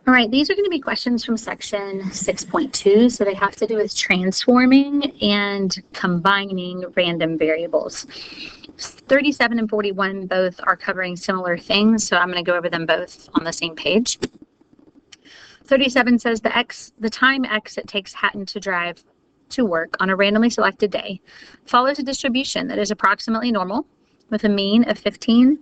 All right, these are going to be questions from section 6.2, so they have to do with transforming and combining random variables. 37 and 41 both are covering similar things, so I'm going to go over them both on the same page. 37 says the time x it takes Hatton to drive to work on a randomly selected day follows a distribution that is approximately normal with a mean of 15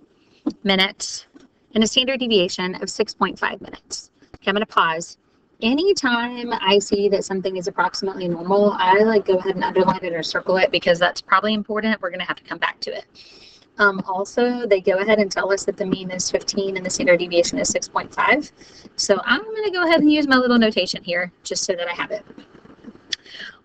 minutes and a standard deviation of 6.5 minutes. Okay, I'm going to pause. Anytime I see that something is approximately normal, I go ahead and underline it or circle it because that's probably important. We're going to have to come back to it. Also, they go ahead and tell us that the mean is 15 and the standard deviation is 6.5. So I'm going to go ahead and use my little notation here just so that I have it.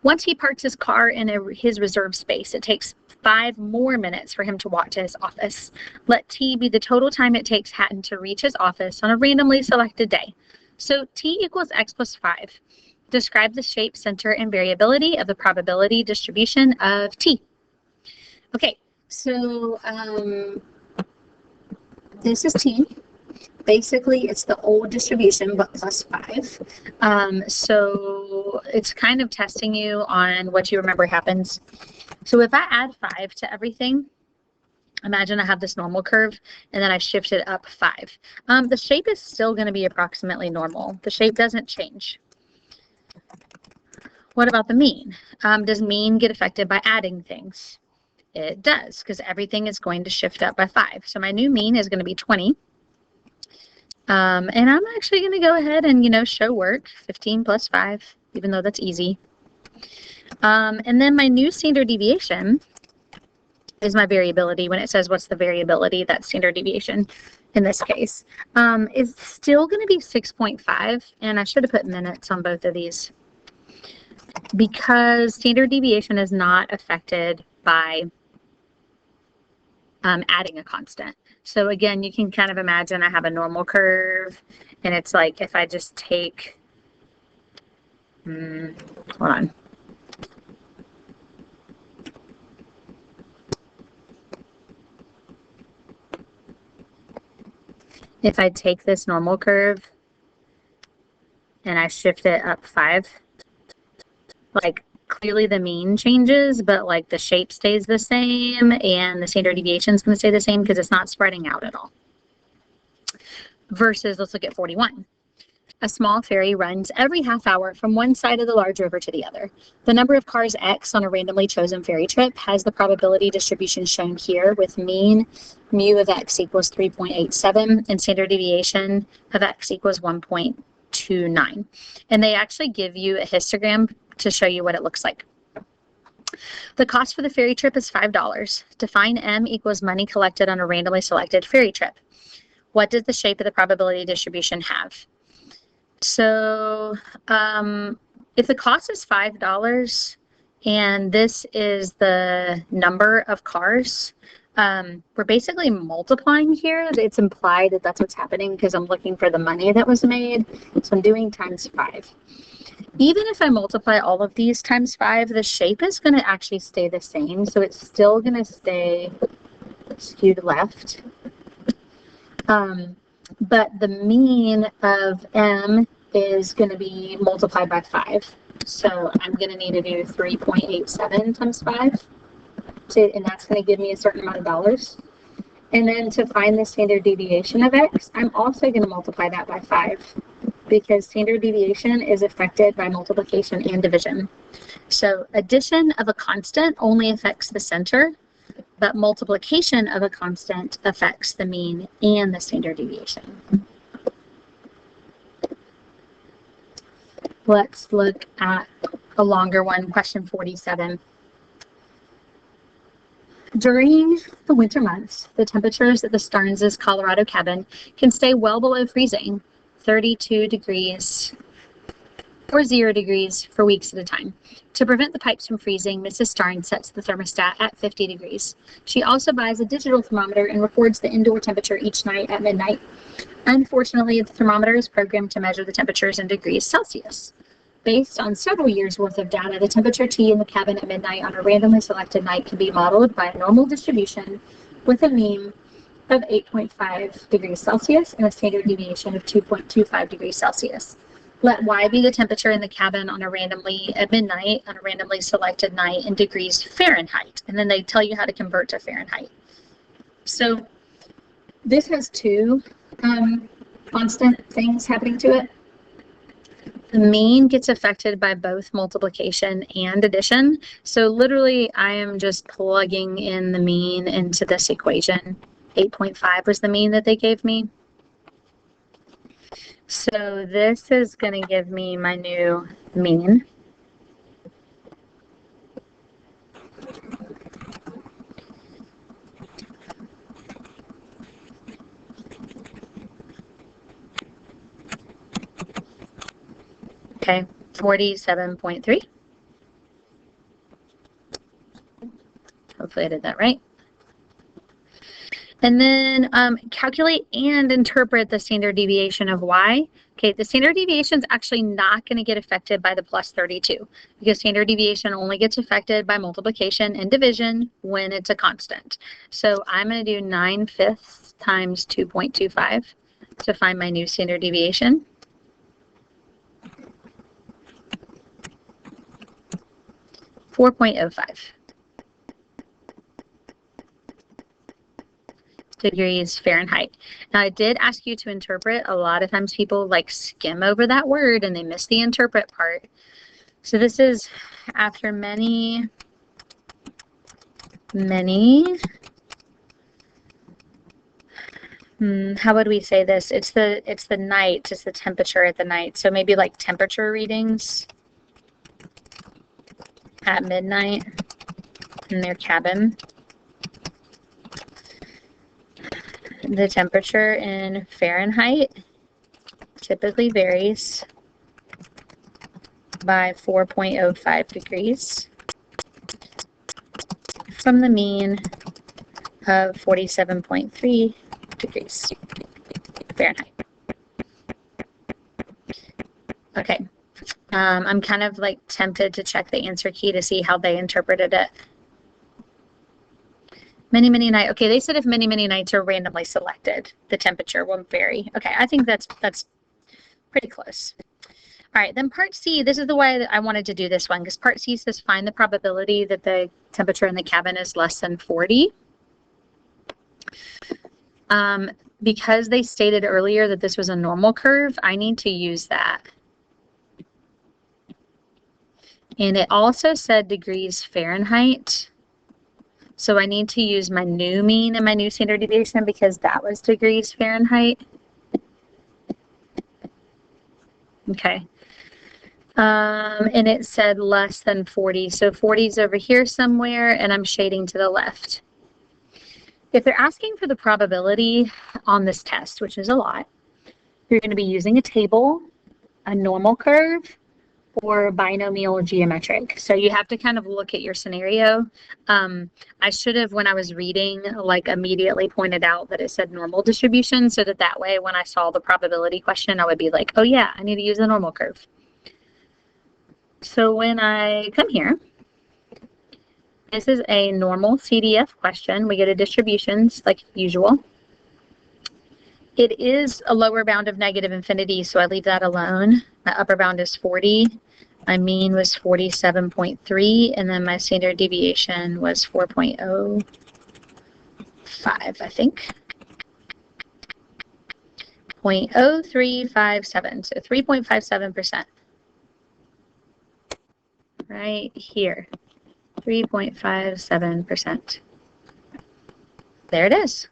Once he parks his car in his reserved space, it takes 5 more minutes for him to walk to his office. Let T be the total time it takes Hatton to reach his office on a randomly selected day. So T equals x plus 5. Describe the shape, center, and variability of the probability distribution of T. Okay, so this is T. Basically, it's the old distribution, but plus 5. So it's kind of testing you on what you remember happens. So if I add 5 to everything, imagine I have this normal curve, and then I shift it up 5. The shape is still going to be approximately normal. The shape doesn't change. What about the mean? Does mean get affected by adding things? It does, because everything is going to shift up by 5. So my new mean is going to be 20. And I'm actually going to go ahead and, show work, 15 plus 5, even though that's easy. And then my new standard deviation is my variability. When it says what's the variability, that standard deviation in this case is still going to be 6.5. And I should have put minutes on both of these because standard deviation is not affected by adding a constant. So again, you can kind of imagine I have a normal curve, and it's like if I just take, hold on. If I take this normal curve and I shift it up 5, clearly the mean changes, but the shape stays the same and the standard deviation is going to stay the same because it's not spreading out at all. Versus, let's look at 41. A small ferry runs every half hour from one side of the large river to the other. The number of cars X on a randomly chosen ferry trip has the probability distribution shown here with mean mu of X equals 3.87 and standard deviation of X equals 1.29. And they actually give you a histogram to show you what it looks like. The cost for the ferry trip is $5. Define M equals money collected on a randomly selected ferry trip. What does the shape of the probability distribution have? So if the cost is $5 and this is the number of cars, we're basically multiplying here. It's implied that that's what's happening because I'm looking for the money that was made. So I'm doing times 5. Even if I multiply all of these times 5, the shape is going to actually stay the same. So it's still going to stay skewed left. But the mean of M is going to be multiplied by 5. So I'm going to need to do 3.87 times 5. And that's going to give me a certain amount of dollars. And then to find the standard deviation of X, I'm also going to multiply that by 5 because standard deviation is affected by multiplication and division. So addition of a constant only affects the center, but multiplication of a constant affects the mean and the standard deviation. Let's look at a longer one, question 47. During the winter months, the temperatures at the Stearns' Colorado cabin can stay well below freezing, 32 degrees or 0 degrees for weeks at a time. To prevent the pipes from freezing, Mrs. Starnes sets the thermostat at 50 degrees. She also buys a digital thermometer and records the indoor temperature each night at midnight. Unfortunately, the thermometer is programmed to measure the temperatures in degrees Celsius. Based on several years' worth of data, the temperature T in the cabin at midnight on a randomly selected night can be modeled by a normal distribution with a mean of 8.5 degrees Celsius and a standard deviation of 2.25 degrees Celsius. Let Y be the temperature in the cabin at midnight on a randomly selected night in degrees Fahrenheit. And then they tell you how to convert to Fahrenheit. So this has two constant things happening to it. The mean gets affected by both multiplication and addition. So literally, I am just plugging in the mean into this equation. 8.5 was the mean that they gave me. So this is going to give me my new mean. Okay, 47.3. Hopefully I did that right. And then calculate and interpret the standard deviation of Y. Okay, the standard deviation is actually not going to get affected by the plus 32 because standard deviation only gets affected by multiplication and division when it's a constant. So I'm going to do 9/5 times 2.25 to find my new standard deviation. .05 degrees Fahrenheit. Now, I did ask you to interpret. A lot of times people like skim over that word and they miss the interpret part. So this is after many, how would we say this? It's the night, it's the temperature at the night. So maybe like temperature readings at midnight in their cabin. The temperature in Fahrenheit typically varies by 4.05 degrees from the mean of 47.3 degrees Fahrenheit. Okay. I'm kind of like tempted to check the answer key to see how they interpreted it. Many nights. Okay, they said if many nights are randomly selected, the temperature will vary. Okay, I think that's pretty close. All right, then part C, this is the way that I wanted to do this one because part C says find the probability that the temperature in the cabin is less than 40. Because they stated earlier that this was a normal curve, I need to use that. And it also said degrees Fahrenheit. So I need to use my new mean and my new standard deviation because that was degrees Fahrenheit. Okay. And it said less than 40. So 40 is over here somewhere, and I'm shading to the left. If they're asking for the probability on this test, which is a lot, you're going to be using a table, a normal curve, or binomial geometric. So you have to kind of look at your scenario. I should have, when I was reading, like immediately pointed out that it said normal distribution so that way when I saw the probability question, I would be like, oh yeah, I need to use the normal curve. So when I come here, this is a normal CDF question. We go to distributions like usual. It is a lower bound of negative infinity, so I leave that alone. My upper bound is 40. My mean was 47.3, and then my standard deviation was 4.05, I think. 0.0357, so 3.57%. Right here, 3.57%. There it is.